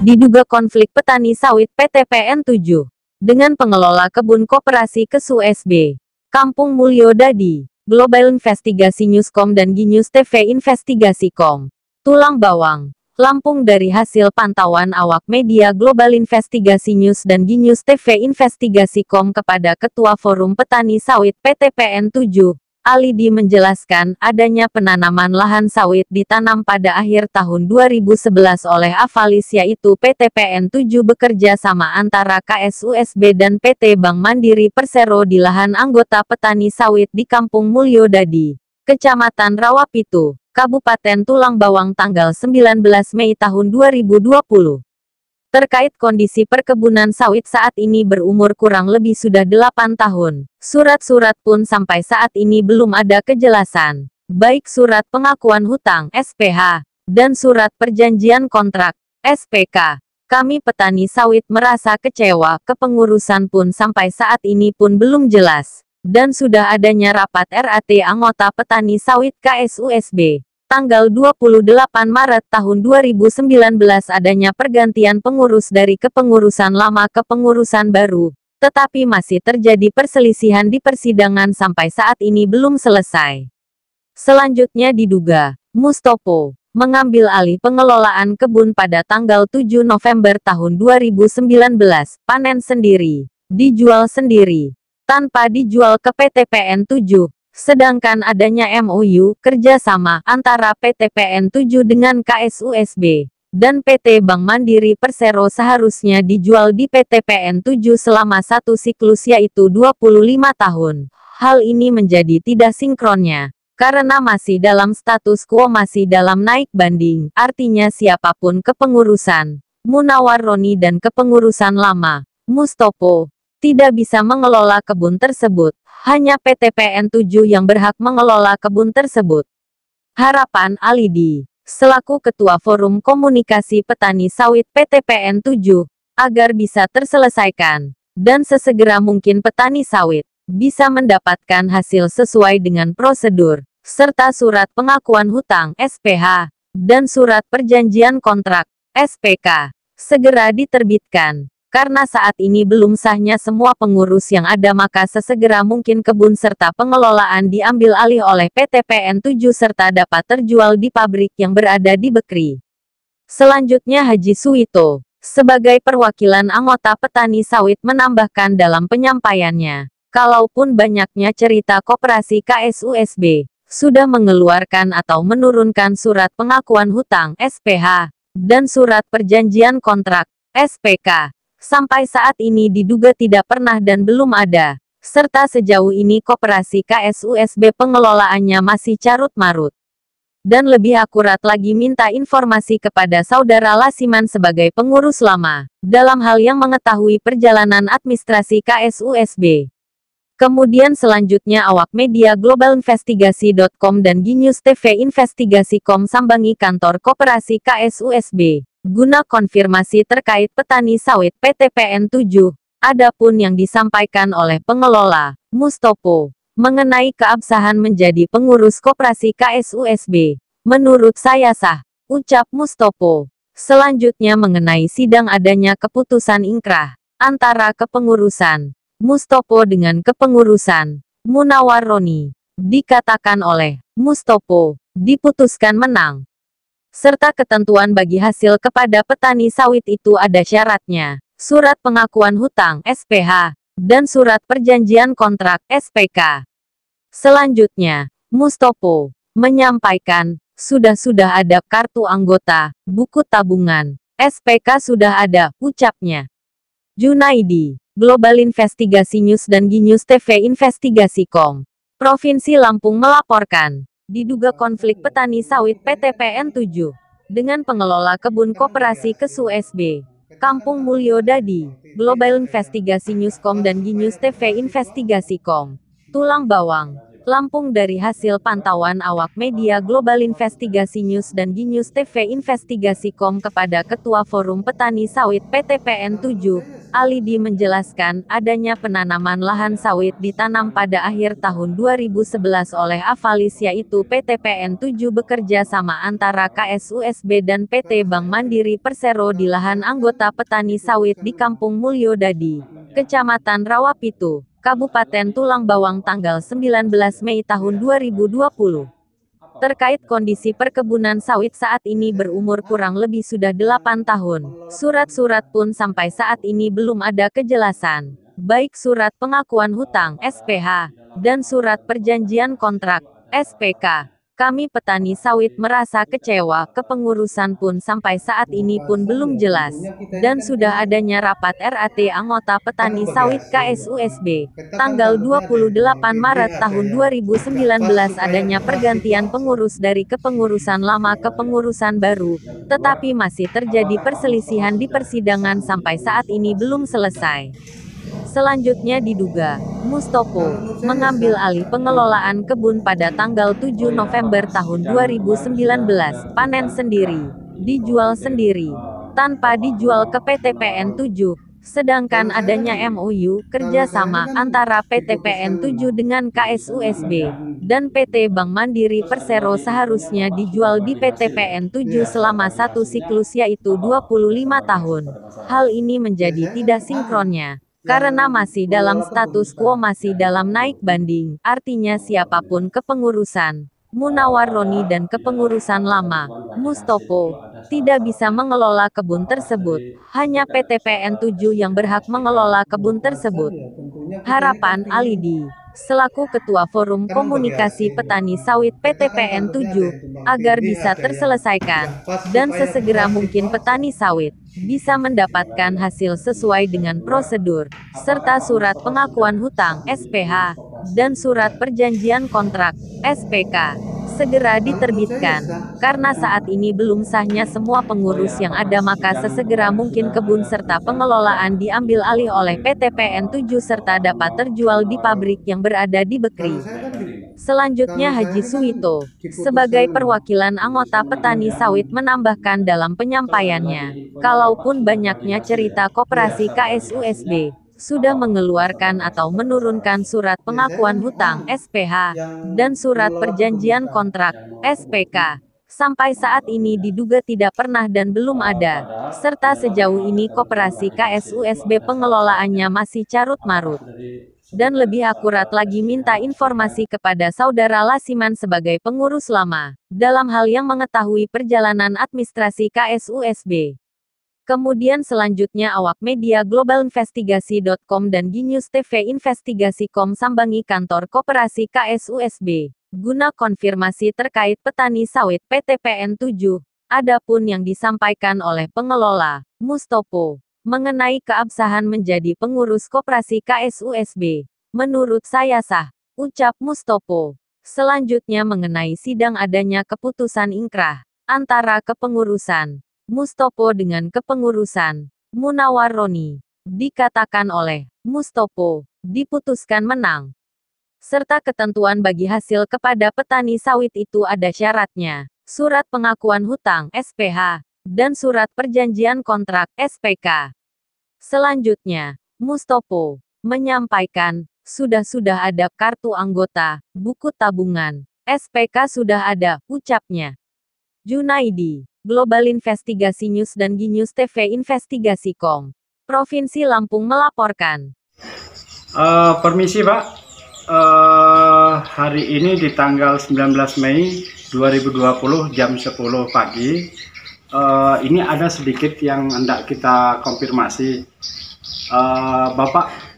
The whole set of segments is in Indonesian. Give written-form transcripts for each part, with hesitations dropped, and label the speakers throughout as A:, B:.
A: Diduga konflik petani sawit PT PN7 dengan pengelola kebun koperasi Kesu SB. Kampung Mulyo Dadi, Global Investigasi Newscom dan Ginews TV Investigasi.com. Tulang Bawang, Lampung. Dari hasil pantauan awak media Global Investigasi News dan Ginews TV Investigasi.com kepada Ketua Forum Petani Sawit PT PN7, Alidi menjelaskan adanya penanaman lahan sawit ditanam pada akhir tahun 2011 oleh Avalis, yaitu PT PN7 bekerja sama antara KSUSB dan PT Bank Mandiri Persero di lahan anggota petani sawit di Kampung Mulyo Dadi, Kecamatan Rawapitu, Kabupaten Tulang Bawang tanggal 19 Mei tahun 2020. Terkait kondisi perkebunan sawit saat ini berumur kurang lebih sudah 8 tahun. Surat-surat pun sampai saat ini belum ada kejelasan. Baik surat pengakuan hutang (SPH) dan surat perjanjian kontrak (SPK). Kami petani sawit merasa kecewa, kepengurusan pun sampai saat ini pun belum jelas. Dan sudah adanya rapat RAT anggota petani sawit KSUSB. Tanggal 28 Maret tahun 2019 adanya pergantian pengurus dari kepengurusan lama ke pengurusan baru, tetapi masih terjadi perselisihan di persidangan sampai saat ini belum selesai. Selanjutnya diduga, Mustopo mengambil alih pengelolaan kebun pada tanggal 7 November tahun 2019, panen sendiri, dijual sendiri, tanpa dijual ke PT PN7. Sedangkan adanya MOU kerjasama antara PT PN7 dengan KSUSB dan PT Bank Mandiri Persero seharusnya dijual di PT PN7 selama satu siklus, yaitu 25 tahun. Hal ini menjadi tidak sinkronnya karena masih dalam status quo, masih dalam naik banding, artinya siapapun kepengurusan, Munawar Roni dan kepengurusan lama, Mustopo, tidak bisa mengelola kebun tersebut. Hanya PT PN7 yang berhak mengelola kebun tersebut. Harapan Alidi, selaku Ketua Forum Komunikasi Petani Sawit PT PN7, agar bisa terselesaikan, dan sesegera mungkin petani sawit bisa mendapatkan hasil sesuai dengan prosedur, serta surat pengakuan hutang (SPH) dan surat perjanjian kontrak (SPK) segera diterbitkan. Karena saat ini belum sahnya semua pengurus yang ada, maka sesegera mungkin kebun serta pengelolaan diambil alih oleh PT PN7 serta dapat terjual di pabrik yang berada di Bekri. Selanjutnya Haji Suwito, sebagai perwakilan anggota petani sawit, menambahkan dalam penyampaiannya, kalaupun banyaknya cerita koperasi KSUSB sudah mengeluarkan atau menurunkan surat pengakuan hutang (SPH) dan surat perjanjian kontrak (SPK), sampai saat ini diduga tidak pernah dan belum ada, serta sejauh ini koperasi KSUSB pengelolaannya masih carut-marut. Dan lebih akurat lagi minta informasi kepada Saudara Lasiman sebagai pengurus lama, dalam hal yang mengetahui perjalanan administrasi KSUSB. Kemudian selanjutnya awak media Global Investigasi.com dan Ginews TV Investigasi.com sambangi kantor koperasi KSUSB. Guna konfirmasi terkait petani sawit PT PN7, adapun yang disampaikan oleh pengelola, Mustopo, mengenai keabsahan menjadi pengurus koperasi KSUSB, menurut saya sah, ucap Mustopo. Selanjutnya mengenai sidang adanya keputusan ingkrah antara kepengurusan Mustopo dengan kepengurusan Munawar Roni, dikatakan oleh Mustopo, diputuskan menang. Serta ketentuan bagi hasil kepada petani sawit itu ada syaratnya, surat pengakuan hutang (SPH) dan surat perjanjian kontrak (SPK). Selanjutnya, Mustopo menyampaikan, sudah ada kartu anggota, buku tabungan, SPK sudah ada, ucapnya. Junaidi, Global Investigasi News dan Ginews TV Investigasi.com. Provinsi Lampung melaporkan, diduga konflik petani sawit PT PN7 dengan pengelola kebun koperasi Kesu SB. Kampung Mulyo Dadi, Global Investigasi Newscom dan Ginews TV Investigasi.com. Tulang Bawang, Lampung. Dari hasil pantauan awak media Global Investigasi News dan Ginews TV Investigasi.com kepada Ketua Forum Petani Sawit PT PN7, Alidi menjelaskan, adanya penanaman lahan sawit ditanam pada akhir tahun 2011 oleh Avalis, yaitu PT PN7 bekerja sama antara KSUSB dan PT Bank Mandiri Persero di lahan anggota petani sawit di Kampung Mulyo Dadi, Kecamatan Rawapitu, Kabupaten Tulang Bawang tanggal 19 Mei tahun 2020. Terkait kondisi perkebunan sawit saat ini berumur kurang lebih sudah 8 tahun. Surat-surat pun sampai saat ini belum ada kejelasan. Baik surat pengakuan hutang (SPH) dan surat perjanjian kontrak (SPK). Kami petani sawit merasa kecewa, kepengurusan pun sampai saat ini pun belum jelas. Dan sudah adanya rapat RAT anggota petani sawit KSUSB, tanggal 28 Maret tahun 2019 adanya pergantian pengurus dari kepengurusan lama ke pengurusan baru, tetapi masih terjadi perselisihan di persidangan sampai saat ini belum selesai. Selanjutnya diduga, Mustopo mengambil alih pengelolaan kebun pada tanggal 7 November tahun 2019, panen sendiri, dijual sendiri, tanpa dijual ke PT PN7, sedangkan adanya MOU kerjasama antara PT PN7 dengan KSUSB dan PT Bank Mandiri Persero seharusnya dijual di PT PN7 selama satu siklus yaitu 25 tahun. Hal ini menjadi tidak sinkronnya. Karena masih dalam status quo, masih dalam naik banding, artinya siapapun kepengurusan, Munawar Roni dan kepengurusan lama, Mustopo, tidak bisa mengelola kebun tersebut. Hanya PT PN7 yang berhak mengelola kebun tersebut. Harapan Alidi, selaku Ketua Forum Komunikasi Petani Sawit PT PN7, agar bisa terselesaikan, dan sesegera mungkin petani sawit bisa mendapatkan hasil sesuai dengan prosedur, serta surat pengakuan hutang (SPH) dan surat perjanjian kontrak (SPK) segera diterbitkan. Karena saat ini belum sahnya semua pengurus yang ada, maka sesegera mungkin kebun serta pengelolaan diambil alih oleh PT PN7 serta dapat terjual di pabrik yang berada di Bekri. Selanjutnya Haji Suwito, sebagai perwakilan anggota petani sawit menambahkan dalam penyampaiannya, kalaupun banyaknya cerita koperasi KSUSB sudah mengeluarkan atau menurunkan surat pengakuan hutang (SPH) dan surat perjanjian kontrak (SPK), sampai saat ini diduga tidak pernah dan belum ada, serta sejauh ini koperasi KSUSB pengelolaannya masih carut-marut. Dan lebih akurat lagi minta informasi kepada Saudara Lasiman sebagai pengurus lama, dalam hal yang mengetahui perjalanan administrasi KSUSB. Kemudian selanjutnya awak media globalinvestigasi.com dan Ginews TV Investigasi.com sambangi kantor koperasi KSUSB, guna konfirmasi terkait petani sawit PT PN7. Adapun yang disampaikan oleh pengelola, Mustopo, mengenai keabsahan menjadi pengurus koperasi KSUSB, menurut saya sah, ucap Mustopo. Selanjutnya mengenai sidang adanya keputusan ingkrah antara kepengurusan Mustopo dengan kepengurusan Munawar Roni, dikatakan oleh Mustopo, diputuskan menang. Serta ketentuan bagi hasil kepada petani sawit itu ada syaratnya, surat pengakuan hutang (SPH) dan surat perjanjian kontrak (SPK). Selanjutnya, Mustopo menyampaikan, sudah ada kartu anggota, buku tabungan, SPK sudah ada, ucapnya. Junaidi, Global Investigasi News dan Ginews TV Investigasi.com, Provinsi Lampung melaporkan.
B: Permisi Pak, hari ini di tanggal 19 Mei 2020 jam 10 pagi, ini ada sedikit yang hendak kita konfirmasi. Bapak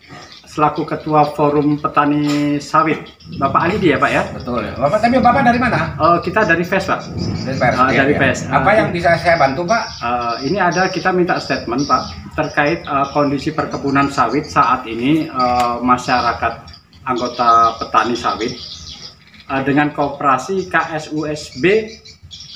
B: selaku Ketua Forum Petani Sawit, Bapak Alidi ya Pak ya?
C: Betul. Tapi Bapak dari mana?
B: Kita dari PES Pak.
C: Dari PES.
B: Dari PES.
C: Apa yang bisa saya bantu Pak?
B: Ini ada, kita minta statement Pak terkait kondisi perkebunan sawit saat ini, masyarakat anggota petani sawit dengan koperasi KSUSB,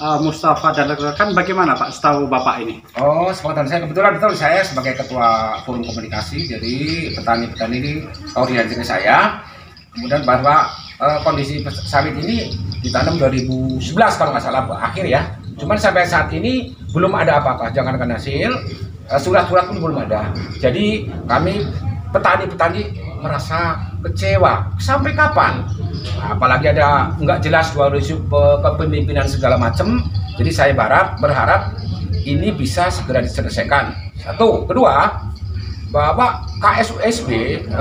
B: Mustafa dan rekan, bagaimana Pak setahu Bapak ini?
C: Oh, sepengetahuan saya kebetulan betul, saya sebagai Ketua Forum Komunikasi jadi petani-petani ini koordinasi saya. Kemudian bahwa kondisi sawit ini ditanam 2011 kalau nggak salah akhir ya. Cuman sampai saat ini belum ada apa-apa, jangankan hasil, surat-surat pun belum ada. Jadi kami petani-petani merasa kecewa. Sampai kapan? Apalagi ada nggak jelas dua isu kepemimpinan segala macam. Jadi saya berharap ini bisa segera diselesaikan. Satu, kedua, bahwa KSUSB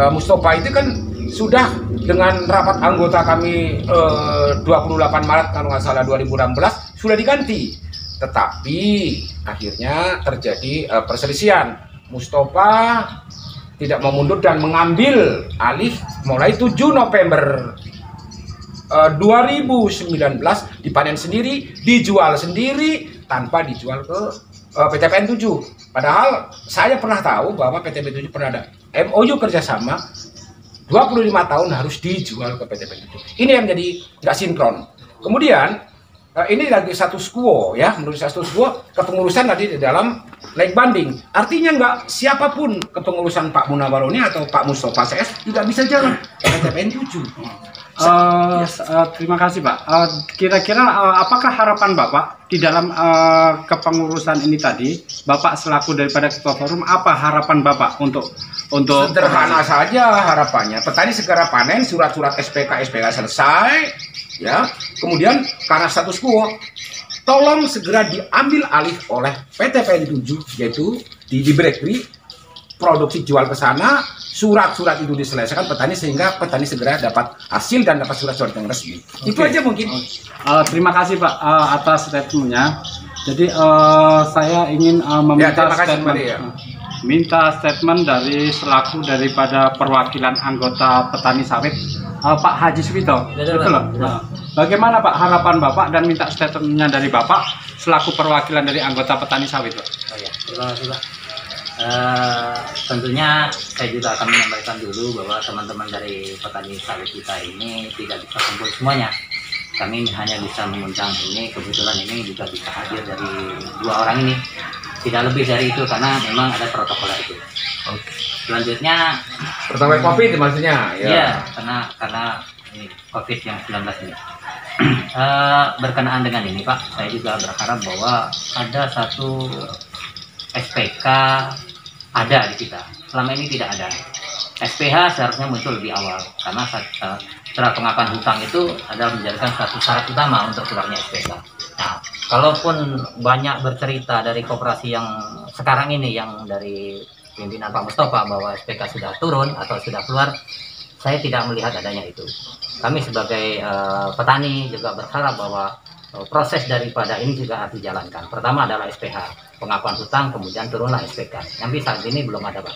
C: Mustafa itu kan sudah dengan rapat anggota kami 28 Maret kalau nggak salah 2016 sudah diganti. Tetapi akhirnya terjadi perselisihan. Mustafa tidak mau mundur dan mengambil alih mulai 7 November 2019 dipanen sendiri, dijual sendiri tanpa dijual ke PTPN 7. Padahal saya pernah tahu bahwa PTPN 7 pernah ada MOU kerjasama 25 tahun harus dijual ke PTPN 7. Ini yang jadi nggak sinkron. Kemudian ini lagi status quo ya, menurut status quo kepengurusan tadi di dalam naik banding. Artinya nggak siapapun kepengurusan Pak Munawaroni atau Pak Mustafa CS tidak bisa jalan PTPN 7.
B: Terima kasih Pak. Kira-kira apakah harapan Bapak di dalam kepengurusan ini tadi, Bapak selaku daripada Ketua Forum, apa harapan Bapak untuk
C: sederhana saja harapannya. Petani segera panen, surat-surat SPK selesai, ya. Kemudian karena status quo, tolong segera diambil alih oleh PTPN 7, yaitu di Breakri, produksi jual ke sana, surat-surat itu diselesaikan petani sehingga petani segera dapat hasil dan dapat surat-surat yang resmi. Itu aja mungkin.
B: Terima kasih Pak atas statementnya. Jadi saya ingin meminta minta statement dari selaku daripada perwakilan anggota petani sawit Pak Haji Suwito. Betul loh. Bagaimana Pak harapan Bapak dan minta statementnya dari Bapak selaku perwakilan dari anggota petani sawit Pak?
D: Oh ya, terima kasih Pak. Tentunya saya juga akan menyampaikan dulu bahwa teman-teman dari petani sawit kita ini tidak bisa kumpul semuanya. Kami hanya bisa mengundang ini, kebetulan ini juga bisa hadir dari 2 orang ini. Tidak lebih dari itu karena memang ada protokol itu.
C: Oke.
D: Selanjutnya
C: pertama COVID maksudnya ya.
D: Iya, karena ini COVID yang 19 ini. Berkenaan dengan ini Pak, saya juga berharap bahwa ada satu SPK ada di kita. Selama ini tidak ada. SPH seharusnya muncul lebih awal karena setelah pengakuan hutang itu adalah menjadikan satu syarat utama untuk keluarnya SPK. Nah, kalaupun banyak bercerita dari koperasi yang sekarang ini yang dari pimpinan Pak Mustafa bahwa SPK sudah turun atau sudah keluar, saya tidak melihat adanya itu. Kami sebagai petani juga berharap bahwa proses daripada ini juga harus dijalankan. Pertama adalah SPH, pengakuan hutang, kemudian turunlah SPK. Yang saat ini belum ada Pak.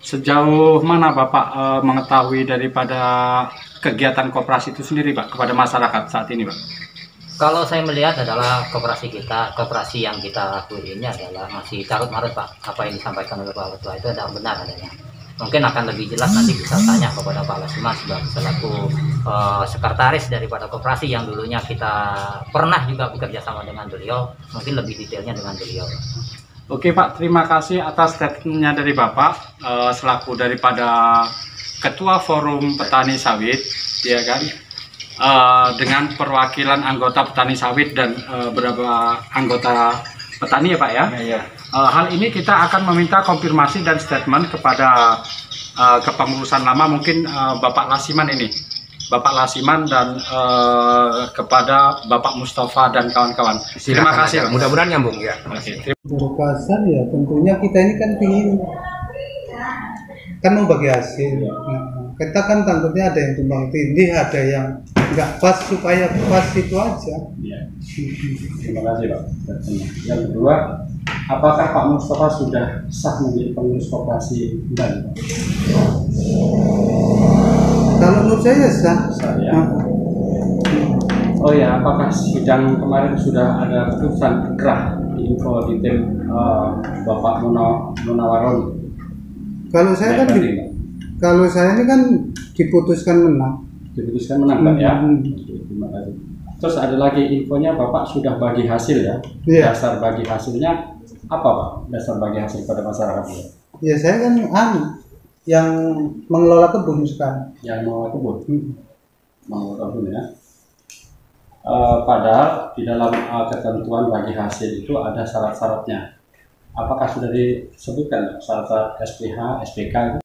B: Sejauh mana Bapak mengetahui daripada kegiatan koperasi itu sendiri Pak kepada masyarakat saat ini Pak?
D: Kalau saya melihat adalah koperasi yang kita akui ini adalah masih carut marut Pak. Apa yang disampaikan oleh Pak Ketua itu adalah benar adanya. Mungkin akan lebih jelas nanti bisa tanya kepada Pak Lasiman selaku sekretaris daripada koperasi yang dulunya kita pernah juga bekerja sama dengan beliau. Mungkin lebih detailnya dengan beliau.
B: Oke Pak, terima kasih atas statementnya dari Bapak selaku daripada Ketua Forum Petani Sawit, ya kan, dengan perwakilan anggota petani sawit dan beberapa anggota petani ya Pak ya.
C: Iya.
B: Hal ini kita akan meminta konfirmasi dan statement kepada kepengurusan lama, mungkin Bapak Lasiman ini, Bapak Lasiman dan kepada Bapak Mustafa dan kawan-kawan. Terima kasih.
C: Mudah-mudahan nyambung ya.
E: Berkasar ya tentunya kita ini kan ingin kan membagi hasil. Kita kan takutnya ada yang tumbang tindih, ada yang nggak pas supaya pas itu aja.
B: Ya. Terima kasih Pak. Yang kedua, apakah Pak Mustafa sudah sah menjadi pengurus koperasi dan?
E: Kalau menurut saya sah.
B: Ya. Oh ya, apakah sidang kemarin sudah ada keputusan gerah info di tim Bapak Munawaroni?
E: Kalau saya ini kan diputuskan menang.
B: Diputuskan menang Pak ya. Terima kasih. Terus ada lagi infonya Bapak sudah bagi hasil ya.
E: Iya.
B: Dasar bagi hasilnya apa Pak? Dasar bagi hasil pada masyarakat ya?
E: Ya saya kan yang mengelola kebun sekarang.
B: Yang mengelola kebun. Mengelola kebun ya. Padahal di dalam ketentuan bagi hasil itu ada syarat-syaratnya. Apakah sudah disebutkan syarat-syarat SPH, SPK itu?